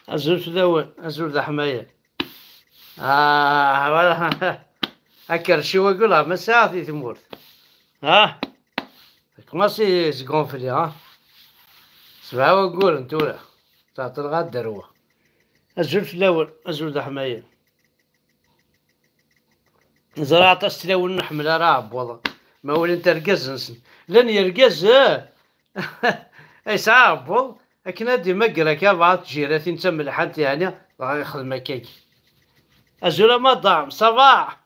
أزول فداون أزول ذا حماية. هكا ويقولها ما ساعتي تمورت. كماسي سكونفلي سبعة وقول انتولا تعطي الغاد دروة. أزول فداون أزول ذا حماية. زراعة استلاون نحمل راه والله ما ولي انت رقز لن يرقز اي صعب والله لكن هادي مقرا كا بعض جيراتي نتا ملحانت يعني راه يخدم هكاك. أزول ما ضام صباح.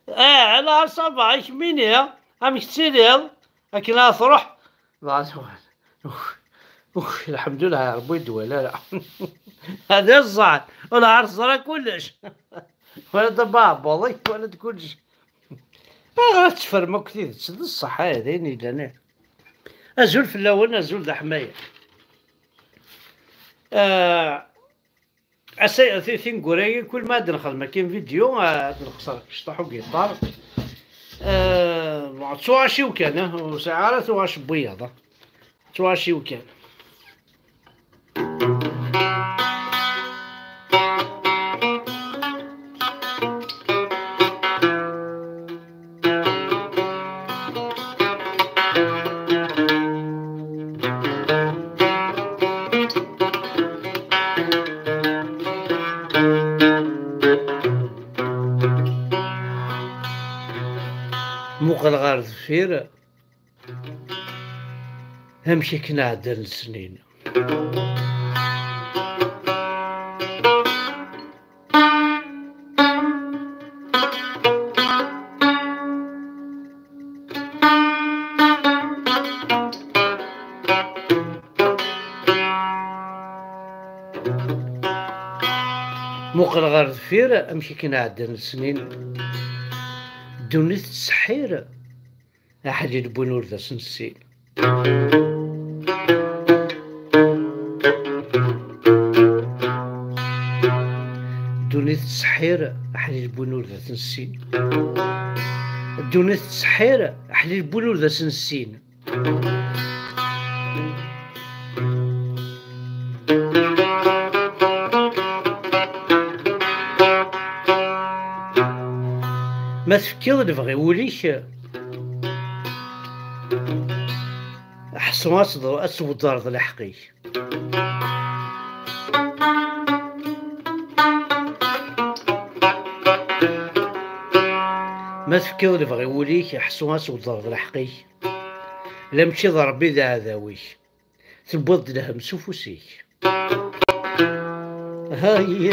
على صباح ايش ميني امك تسيريض لكن تروح الحمد لله يا ربي الدواء لا هذا الصعب ولا عرس راه كلش ولا دباب والله ولا كلش تفرمو كثير تسد الصح هذين إلا أزول في الأول أزول ذا حماية. أسا ثين قراي كل ما نخدم كاين فيديو نقصر شطحو قيطار تواشي وكان وساعات تواش بيضة تواشي وكان. موقل غار ذفير همشي كنا عدل السنين. موقل غار ذفير همشي كنا عدل السنين. دونيت السحير أحد يلبون ورثة سنسين. دونيت السحير أحد يلبون ورثة سنسين. دونيت السحير أحد يلبون ورثة سنسين. ما تفكير نبغي وليش أحسن أسود دار الحقي. ما تفكير نبغي وليش أحسن أسود دار الحقي. لا مشي ضربي ذا هذاويش تبض لها مسوفوسيك. هاي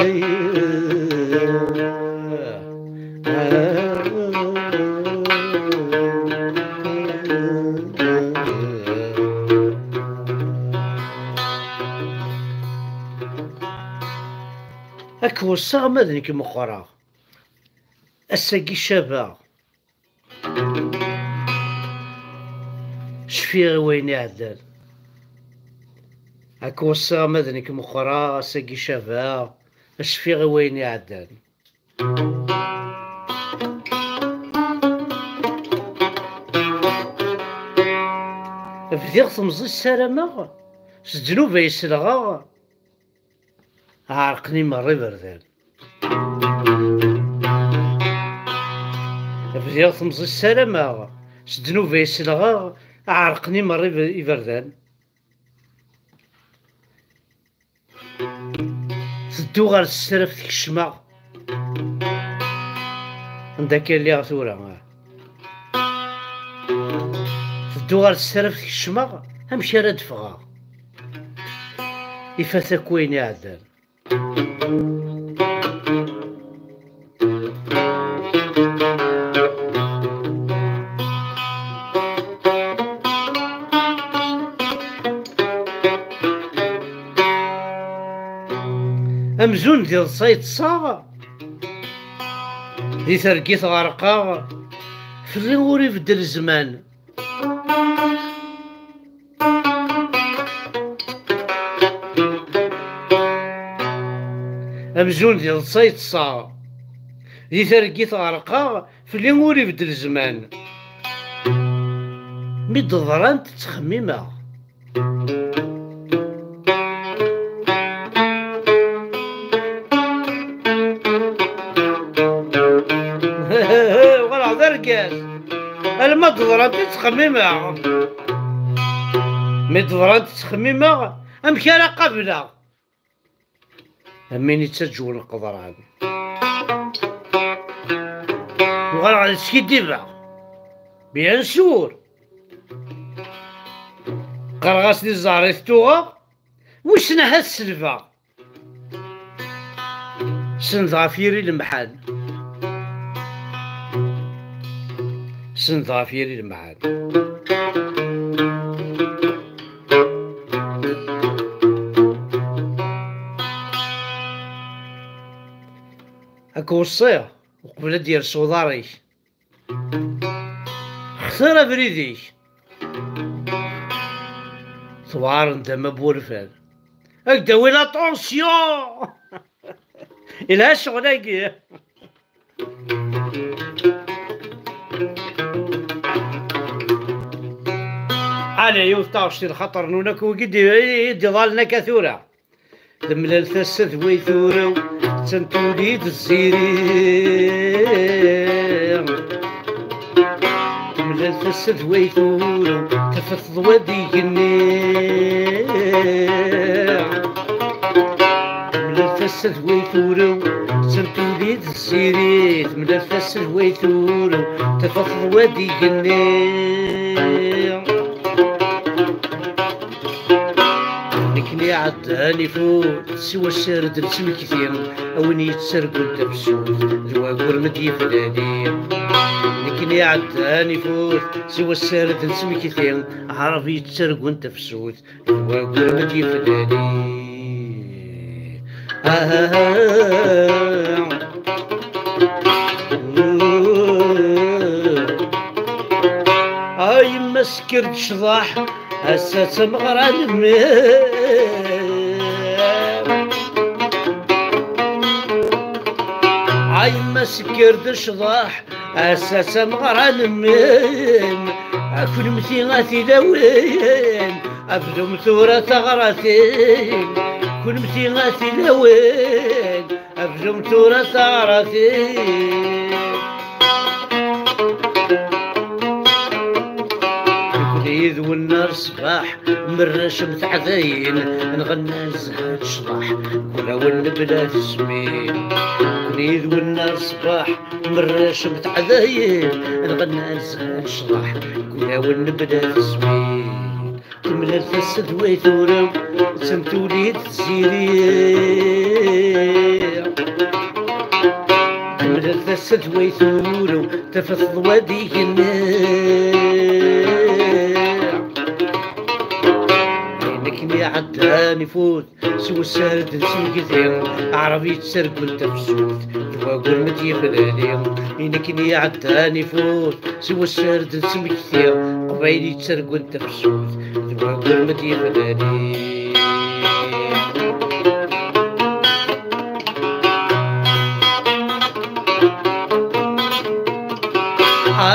أكو الصغ مذنك مقرا الساقي شابا شفيغ وين يعدل. أكو الصغ مذنك مقرا الساقي شابا شفيغ وين يعدل. بديغ تمزي السلامة سجنوب يسلغا عرقني مري بردان. بديغ تمزي السلامة سجنوب يسلغا عرقني مري بردان. تدو غير السرف تكشما عندك اللي غثورة تدو غير السرف تكشما همشي راه دفغا يفاتك وين يعدل. أمزون ديال صيد صاغ دي ترقيت غرقا في اللي وري بدل الزمان. أمزون ديال صيد صاغ دي ترقيت غرقا في اللي وري بدل الزمان. ميد ضران تتخممها ركاز الما تضرب تخممها مي تضرب تخممها ام كان قبلها امين يتسجل القدران وغير على سكي ديبا بيان سور قرغاسني زاريتوها وش نها السلفا سنظافيري المحل سنظافيري المحل هاكا وصيه وقبل دير صوداري خسر بريديك ثوار انت ما بورفال هكدا وين اتونسيون إلها شغلاكي على يوطاوش الخطر نونك وقدي يدي ظالنا كثورة دملال ثسث ويثورة تنتوليد الزيرين دملال ثسث ويثورة تفث ودي النير ملفسة ويثورو سنتوليد السيريت ملفسة ويثورو تفضل وادي قنيع نكني عداني فوت سوى السرد نسمي كثير أوني يتسرقو الدبسوت الواقور مدي فلاني نكني عداني فوت سوى السرد نسمي كثير عربي يتسرقو الدبسوت الواقور مدي فلاني ما سكرت شضاح هسا تمغرى الميم ما سكرت شضاح هسا تمغرى الميم أكل مثيغاتي لوين أبدو ثورة غراتين كل مثيغاتي لوين أبدو ثورة غراتين العيد والنار صباح مرش متعذين نغنى الزهاد شطاح كل والنبلة سمين العيد والنار صباح مرش متعذين نغنى الزهاد شطاح كل والنبلة سمين تملى الفسد ويثورو سمتولي تسيري تملى الفسد ويثورو تفض ودي النار لكني عداني فوت سوى السرد نسوي كثير عربي تسرق والتفسوت الواقول مدي فلاني لكني عداني فوت سوى السرد نسوي كثير قبايلي تسرق والتفسوت الواقول مدي فلاني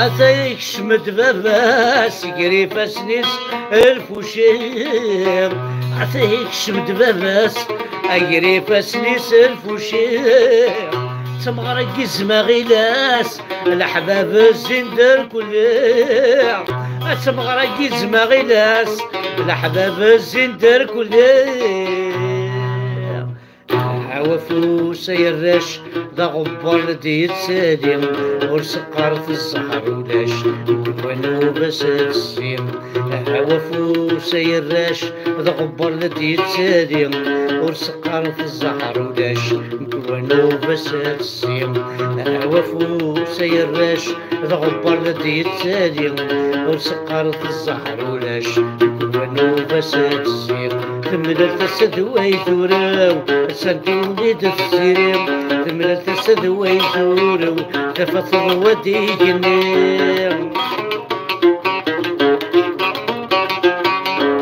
عاثيك شمت باباس يقري فاسنيس الفوشير عاثيك شمت باباس يقري فاسنيس الفوشير تمغرق زما غيلاس الأحباب الزندر كلير تمغرق زما غيلاس الأحباب الزندر كلير عوافوس يراش دا غبار ديت سالم ورسقار في الزهر ولاش كوانو بس السيم عوافوس يراش دا غبار ديت سالم ورسقار في الزهر ولاش كوانو بس السيم عوافوس يراش دا غبار ديت سالم ورسقار في الزهر ولاش كوانو بس السيم تملى الفسد ويثورو سنتولي تفسيري تملى الفسد ويثورو تفصل ودي جنير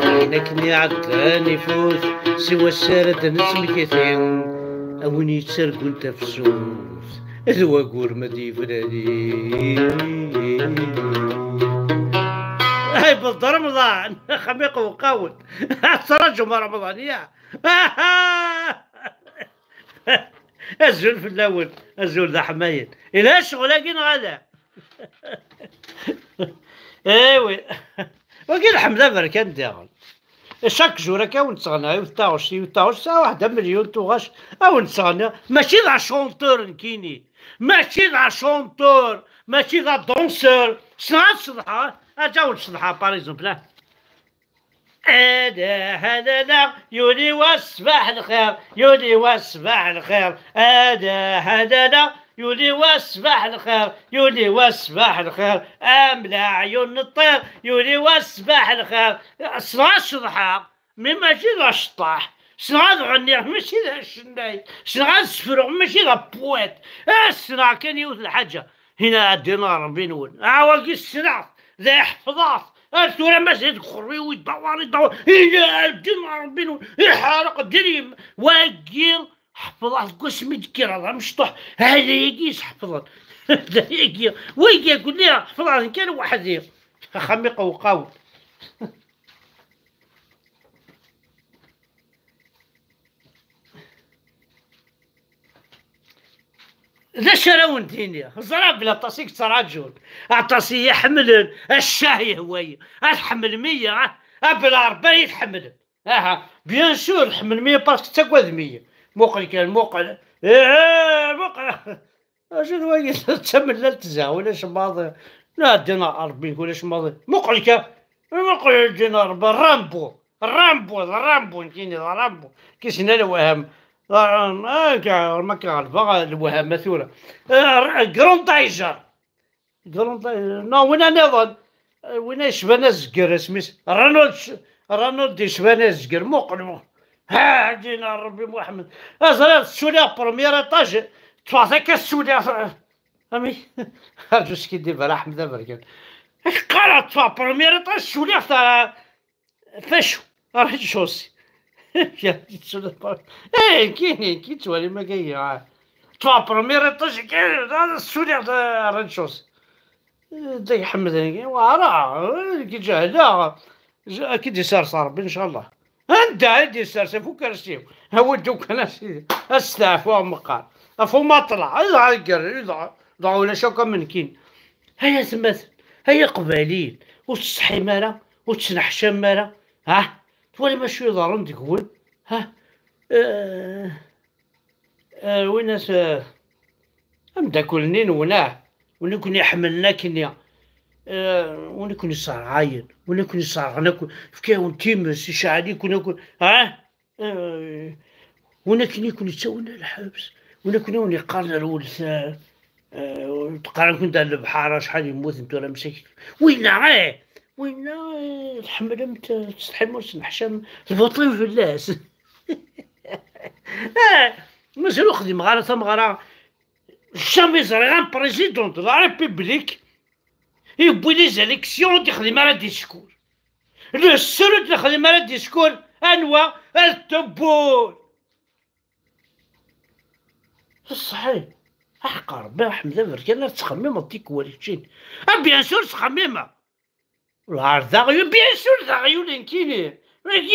عينكني عداني فوت سوى السارد نسمي كثير أوني تسرقو التفسوس الواقور مدي فلاني هاي بالض رمضان خميق وقاول ترجم رمضانية الزول في الأول الزول ذا حمايل إلا شغل لكن غدا ايوي. وكاين حمزه بركان داغل شاك جور هكا ونتغنى وتاوش ساعة واحدة مليون توغاش أو نتغنى ماشي ذا شونتور نكيني ماشي ذا شونتور ماشي ذا دونسور شنو الصدحة أجا ونصدحة باريزومبل هذا لا يولي والصباح الخير يولي والصباح الخير هذا لا يولي والصباح الخير يولي والصباح الخير املا عيون الطير يولي والصباح الخير صرا الشضحة مي ماشي ذا الشطاح شنو غنغني ماشي ذا الشناي شنو غنسفرغ ماشي ذا بويت السنع كان يوث الحاجة هنا دينار بينون عواقي السنع ذا حفظات الثورة ماشي تخري ويدور هنا دينار بينون يحرق الدريم واقيل حفظات كوش متكير هذا مشطوح هذا يقيس حفظات هذا يقيس ويقي يقول لي حفظات كان واحد خميق وقاول ذا شراون دينيا زرا بلا طاسيك تراجل عطاسي يحمل الشاي هواي تحمل 100 بلا 40 يتحمل بيان سور حمل 100 باسكو تقعد 100 موقع كان موقع موقع شنو هو تسمى لا تزا ولا شماض لا دينار 40 ولا شماض موقع كان موقع دينار رامبو رامبو كاين رامبو كيسنا الوهم ما كنعرف الوهم مثوله كرون تايجر نو وين نظن وين يشبه الزقر سميس رانولد يشبه الزقر موقع هادينا ربي محمد ازرا السوريا بروميير ايطاج تفاصيك السوريا امي هاجوش كيدير بلا احمد بركان قرات تفا بروميير ايطاج السوريا فاشو راح تشوسي كاين كي توالي ما كاين تفا بروميير ايطاج كاين السوريا راح تشوسي زي حمد وراه كي جا هنا اكيد يصير ربي ان شاء الله انت عندي سارسه فوق كرسيو هو دوك انا استعفوا مقال افو ما طلع اذا ضعوا شوكه من كين هيا تمثل هيا قبالين وتصحي مالا وتسنحشم مالا تولي ما شويه ضرون تقول وين ناس امداكلنين ونكون يحملنا كنيا ونكون يصارعين ونكون يصارعناكم فكاون تيمس يشعلي كون ونكون يكون يتسوون الحبس ونكون يقارن الولد تقارن كنت على البحر شحال يموت انتو راه مساكين وين وين الحمل تستحمل نحشم البطين في اللاس مازالو خدم غالا ثم غالا جامي زريغان بريزيدون دو لا ريبوبليك يبوي لي زاليكسيون تخدم على ديسكور لو سول تخدم على ديسكور انوا التبول صحيح احقر بحمد بركان تخمم ديك والشين بيان سور تخمم العار داغيو بيان سور داغيو لين كاينين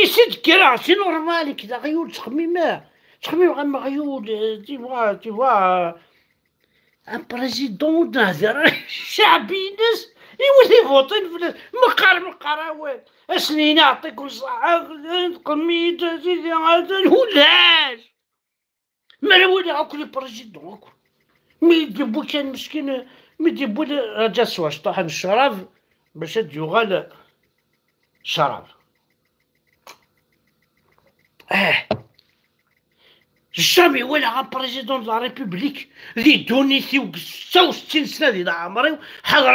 يسد كرا سي نورمال كدا غيول تخمم غير مغيول تي فوا ان بريزيدون نهضر شعبي ناس يولي فوطين في مقراوات اسنين يعطيكم الصحة قميت سيدي ولاش ما ولا اكل بريزيدون مي يجيبو كان مسكين مي يجيبو رجع سواش طاحن الشراب باش يغال شراب جامي ولا بريزيدون دو لا ريبوبليك اللي دونيتي 66 سنه ديال عمري حضر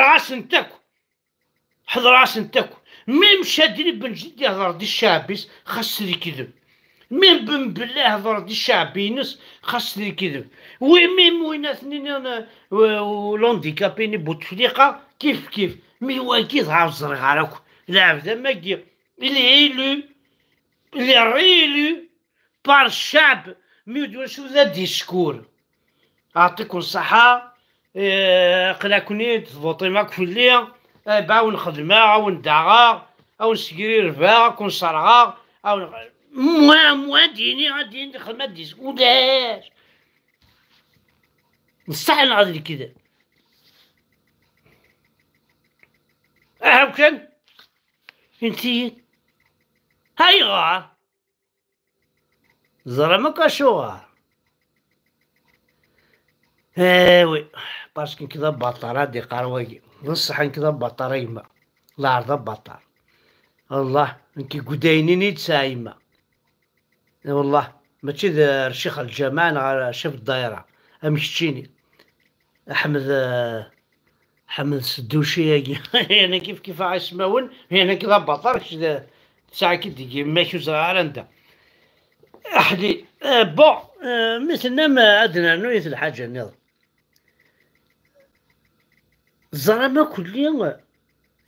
راس نتاكو ميم شادين بن جدي هضر دي الشعبيس خاص لي كذب ميم بن بالله هضر دي الشعبينس خاص لي كذب وميم وين اثنين انا ولونديكابيني بوتفليقه كيف مي واكيد عاوز صغيراكو لا بدا ما كي اللي ريلو بار الشعب ميدو شو ذا ديسكور اعطيكم الصحة قلاكوني تفوطي ماك في الليل باون خدمة او ندعغا او نسكري رفا كون صرغا او موا ديني خدمة ديسكور لاش نستحي نعرض كذا هاكن انتي هاي غار ظلمك اشوار وي باسكو كذا بطارة دي قروي نصح كذا بطارة يما لا عرض بطار الله انكي قداينيني تسايمة والله ماشي ذا رشيخ الجمال على شف الدايرة امشتيني احمد حمد السدوشي يعني كيف عايسماون يعني كذا بطارش ساعة كي ما كيوزا عرندا احلي بون مثلنا ما ادنى نويت الحاجة نظام الظلمة كل يوم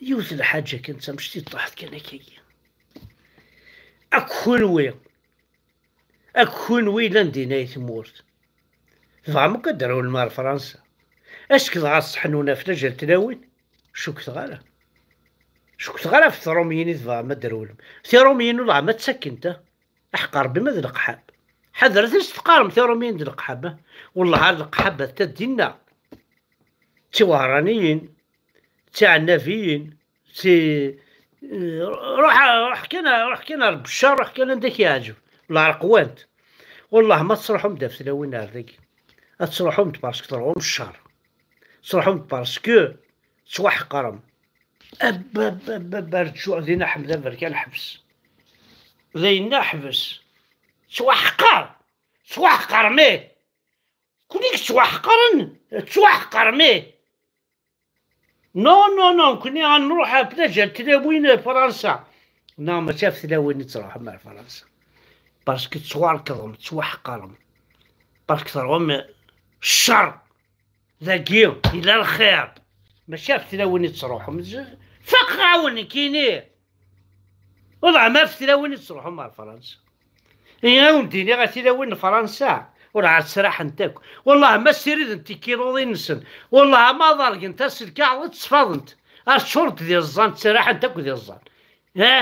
يوث الحاجة كنت مشتي طاحت كان هكايا أكون وي لندينا ثمورت فهم كدروا المال فرنسا اسك غاص حنونا في لجل تناوين شوك ثغالة في ثروميين ذا ما درولهم ثروميين ولا ما تسكنته احقر بما ذا القحاب حذر تقارم ثروميين ذا القحابة والله هذا القحابة تدينا توهرانيين تعنافيين روح كنا بالشر روح كنا نديك يعجب ولا رقوانت والله ما تصرحهم داف ثلاوين هذيك تصرحهم باسكو تروحهم الشر تصرحهم باسكو تصوح قرم رجوع ذينا حمد بركان حبس ذينا حبس تصوح قرمي كليك تصوح قرمي نو كوني غنروح بلاجة تلاوين فرنسا نو ما شاف تلاوين تروح مع فرنسا باسكو تصوار كظم تصوح قرم باسكو تروهم الشر ذاكي الى الخير ما شاف تلاوين تروحهم فق عاوني كيني والله ما في تلاوين تروحهم مع فرنسا يا وديني غا تلاوين فرنسا ولا عاد سراح نتاك والله ما سيريد انت كيلوضي نسن والله ما ضرق انت الكاع تصفضنت الشرط ديال الزان سراح نتاك ديال الزان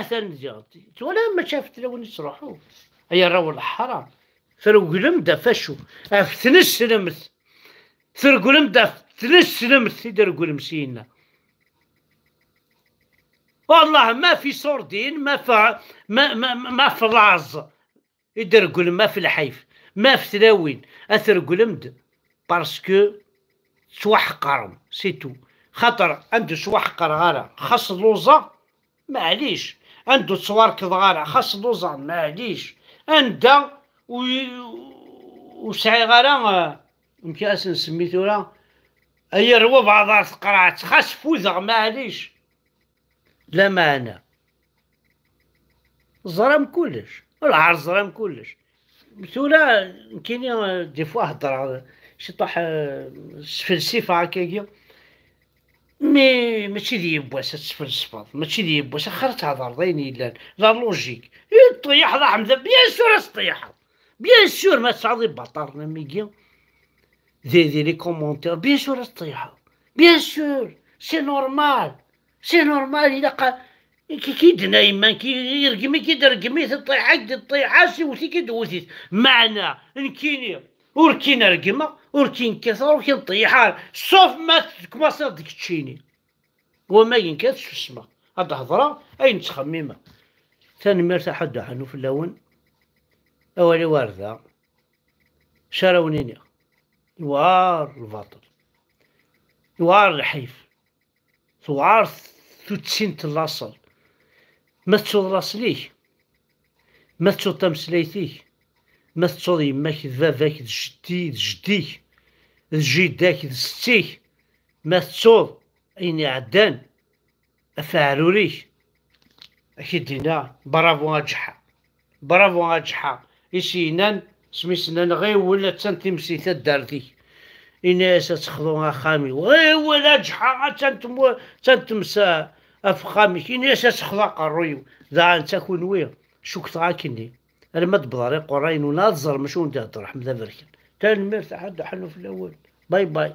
ثاني ولا ما شافت لو نسروحو هيا راهو الحرام ثرقلم دا فاشو ثنس لمث ثرقلم دا ثنس لمث يدرقلم سينا والله ما في سردين ما في العز يدرقلم ما في الحيف ما في تلاوين اثر قلمد باسكو سواح قرم سيتو خاطر عنده سواح قرغارة خاص لوزا معليش عنده صوار كضغارة خاص لوزا معليش عنده وسعي غارة يمكن اسن سميتو راه اي روا بعض قرعت خاص فوزغ معليش لا معنى الظلام كلش والعار الظلام كلش مثلا كاين دي فوا هضر شي طاح فلسفه هكايا ماشي دي بواس تفلسفه ماشي دي بواس اخر تهضر ضيني لا لوجيك طيح لا حمزه بيان سور طيح بيان سور ما تصعدي بطارنا ميكيا دي لي كومونتير بيان سور طيح بيان سور سي نورمال الا كي دنايما كي يرقمي كي درقمي الطيحة سوتي كي دوتيت معنا نكيني وركينا رقمة وركين كثر وركين طيحان صوف ما تكماصر ديك تشيني وما ينكاس شو اسمه هاد هضرة اين تخميمة ثاني مرتاح حد حنو في اللون اولي واردة شراونيني وار الباطل وار الحيف وار ثوتسين تلاصل ما تصود راسليك ما تصود تمسليتيك ما تصود يماك ذباباك جديك جداك ستيك ما تصود اين عدان افعلوريك اكيد دينا برافو اجحا يسينان سميسنان غير ولا تنتمسي دارتي إناس تخضوها خامي غير ولا اجحا تنتمسا افخامي كاين تخضع قرويو ذا انت كون ويا شوك تغاكني انا ما تبضري قراين ولا تزر مشون تهضر حمد بركان تان مرتاح حد حلو في الاول باي